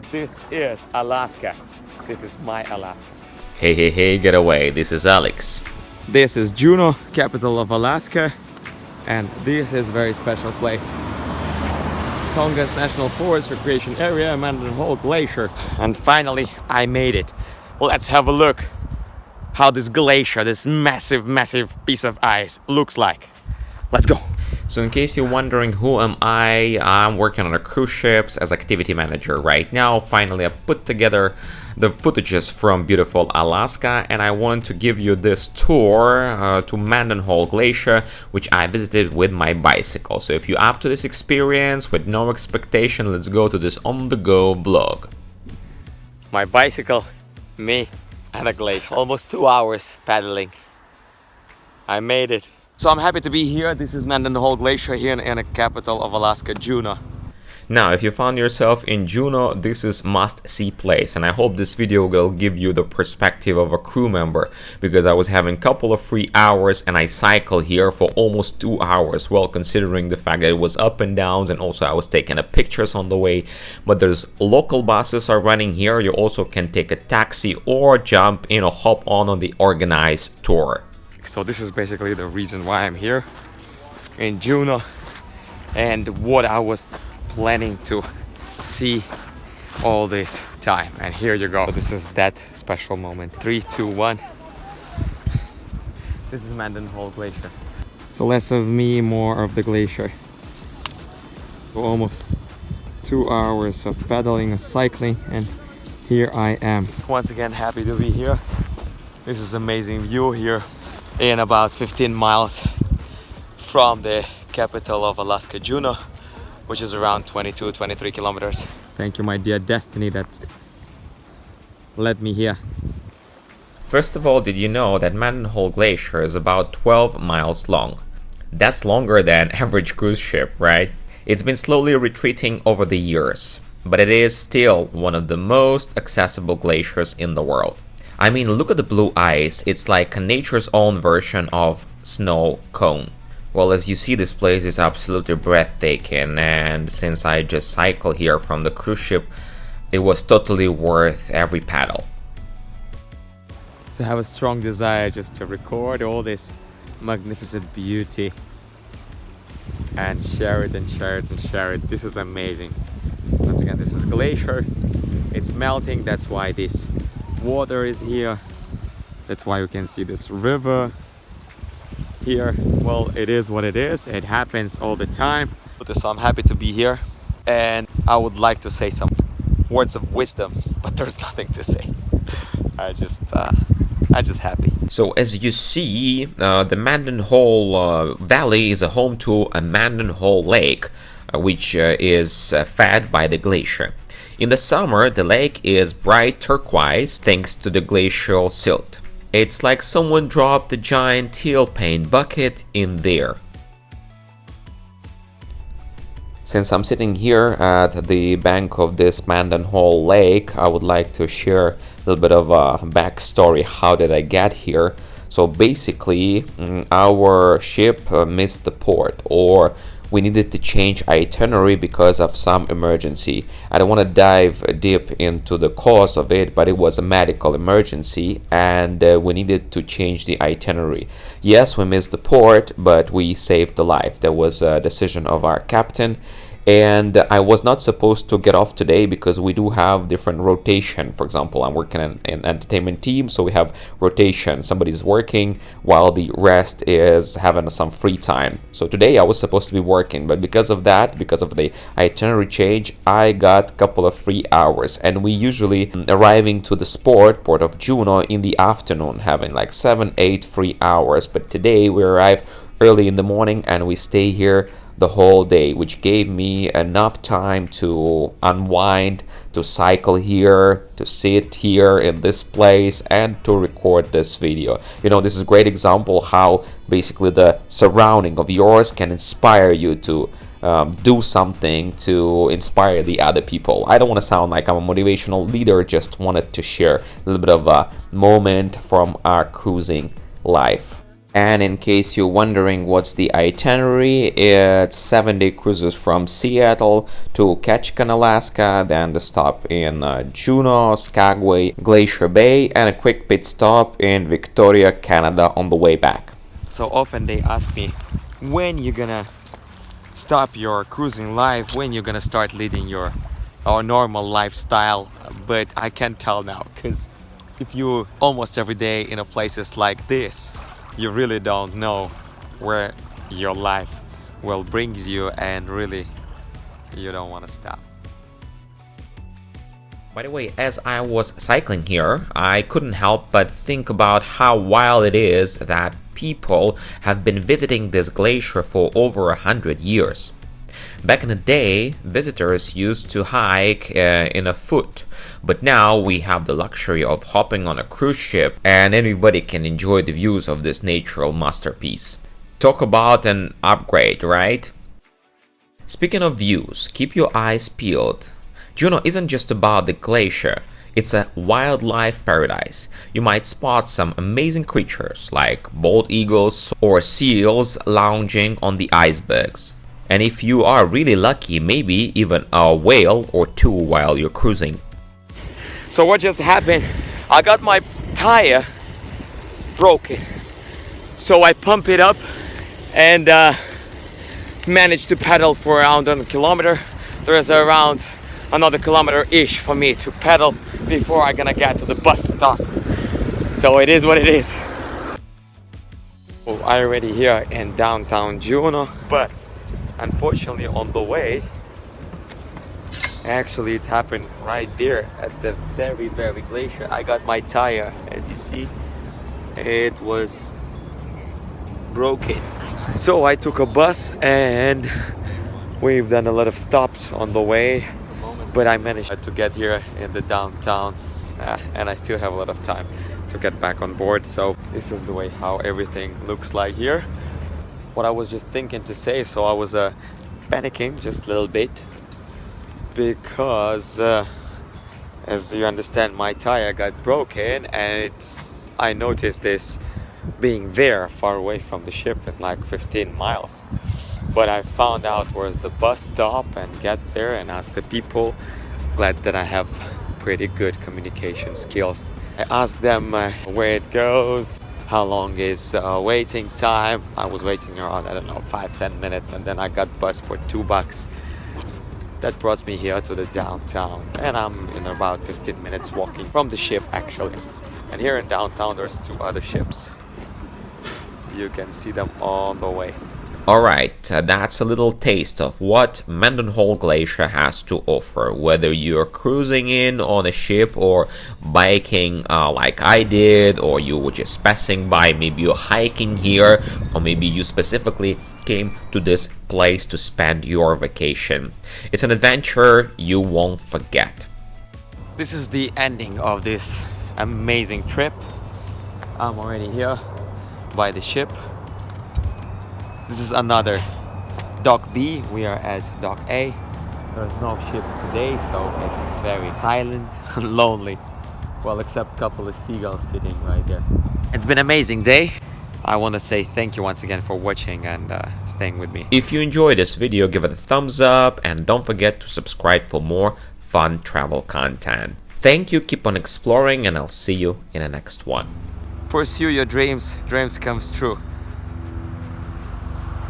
This is Alaska. This is my Alaska. Hey, hey, hey, get away. This is Alex. This is Juneau, capital of Alaska, and this is a very special place. Tongass National Forest Recreation Area, Mendenhall Glacier. And finally, I made it. Let's have a look how this glacier, this massive piece of ice looks like. Let's go. So in case you're wondering who am I, I'm working on a cruise ships as activity manager right now. Finally, I put together the footages from beautiful Alaska, and I want to give you this tour to Mendenhall Glacier, which I visited with my bicycle. So if you're up to this experience with no expectation, let's go to this on-the-go vlog. My bicycle, me, and a glacier. Almost 2 hours paddling. I made it. So I'm happy to be here. This is Mendenhall Glacier here in the capital of Alaska, Juneau. Now, if you found yourself in Juneau, this is must-see place, and I hope this video will give you the perspective of a crew member, because I was having a couple of free hours and I cycled here for almost 2 hours, well, considering the fact that it was up and downs, and also I was taking pictures on the way. But there's local buses are running here. You also can take a taxi or jump in or hop on the organized tour. So this is basically the reason why I'm here in Juneau and what I was planning to see all this time. And here you go. So this is that special moment. 3, 2, 1. This is Mendenhall Glacier. So less of me, more of the glacier. For almost 2 hours of paddling and cycling, and here I am. Once again, happy to be here. This is amazing view here in about 15 miles from the capital of Alaska, Juneau, which is around 22-23 kilometers. Thank you, my dear destiny, that led me here. First of all, did you know that Mendenhall Glacier is about 12 miles long? That's longer than average cruise ship, right? It's been slowly retreating over the years, but it is still one of the most accessible glaciers in the world. I mean, look at the blue ice. It's like nature's own version of snow cone. Well, as you see, this place is absolutely breathtaking, and since I just cycled here from the cruise ship, it was totally worth every paddle. So I have a strong desire just to record all this magnificent beauty and share it and share it and share it. This is amazing. Once again, this is glacier. It's melting, that's why this water is here. That's why you can see this river here. Well, it is what it is. It happens all the time. So I'm happy to be here, and I would like to say some words of wisdom, but there's nothing to say. I'm just happy. So as you see, the Mendenhall Valley is a home to a Mendenhall Lake, which is fed by the glacier. In the summer, the lake is bright turquoise thanks to the glacial silt. It's like someone dropped a giant teal paint bucket in there. Since I'm sitting here at the bank of this Mendenhall Lake, I would like to share a little bit of a backstory. How did I get here? So basically, our ship missed the port, or we needed to change itinerary because of some emergency. I don't want to dive deep into the cause of it, but it was a medical emergency, and we needed to change the itinerary. Yes, we missed the port, but we saved the life. That was a decision of our captain. And I was not supposed to get off today because we do have different rotation. For example, I'm working in an entertainment team, so we have rotation. Somebody's working while the rest is having some free time. So today I was supposed to be working, but because of that, because of the itinerary change, I got a couple of free hours. And we usually arriving to the port of Juneau in the afternoon, having like 7-8 free hours. But today we arrive early in the morning and we stay here the whole day, which gave me enough time to unwind, to cycle here, to sit here in this place, and to record this video. You know, this is a great example how basically the surrounding of yours can inspire you to do something to inspire the other people. I don't want to sound like I'm a motivational leader, just wanted to share a little bit of a moment from our cruising life. And in case you're wondering what's the itinerary, it's 7-day cruises from Seattle to Ketchikan, Alaska, then the stop in Juneau, Skagway, Glacier Bay, and a quick pit stop in Victoria, Canada on the way back. So often they ask me, when you're gonna stop your cruising life, when you're gonna start leading your normal lifestyle, but I can't tell now, because if you almost every day in a places like this, you really don't know where your life will brings you, and really you don't want to stop. By the way, as I was cycling here, I couldn't help but think about how wild it is that people have been visiting this glacier for over 100 years. Back in the day, visitors used to hike in a foot, but now we have the luxury of hopping on a cruise ship and anybody can enjoy the views of this natural masterpiece. Talk about an upgrade, right? Speaking of views, keep your eyes peeled. Juneau isn't just about the glacier, it's a wildlife paradise. You might spot some amazing creatures like bald eagles or seals lounging on the icebergs. And if you are really lucky, maybe even a whale or two while you're cruising. So what just happened? I got my tire broken. So I pump it up and managed to pedal for around 1 kilometer. There's around another kilometer-ish for me to pedal before I'm gonna get to the bus stop. So it is what it is. Well, I already here in downtown Juneau, but unfortunately on the way, actually it happened right there at the very glacier. I got my tire, as you see, it was broken. So I took a bus and we've done a lot of stops on the way, but I managed to get here in the downtown and I still have a lot of time to get back on board. So this is the way how everything looks like here. What I was just thinking to say, so I was panicking just a little bit because as you understand, my tire got broken, and I noticed this being there far away from the ship at like 15 miles. But I found out where's the bus stop and get there and ask the people. Glad that I have pretty good communication skills. I asked them where it goes, how long is waiting time. I was waiting around, I don't know, 5-10 minutes, and then I got bus for $2. That brought me here to the downtown, and I'm in about 15 minutes walking from the ship actually. And here in downtown there's 2 other ships. You can see them on the way. Alright, that's a little taste of what Mendenhall Glacier has to offer. Whether you're cruising in on a ship or biking like I did, or you were just passing by, maybe you're hiking here, or maybe you specifically came to this place to spend your vacation. It's an adventure you won't forget. This is the ending of this amazing trip. I'm already here by the ship. This is another dock B. We are at dock A. There's no ship today, so it's very silent and lonely. Well, except a couple of seagulls sitting right there. It's been an amazing day. I want to say thank you once again for watching and staying with me. If you enjoyed this video, give it a thumbs up and don't forget to subscribe for more fun travel content. Thank you, keep on exploring, and I'll see you in the next one. Pursue your dreams, dreams comes true.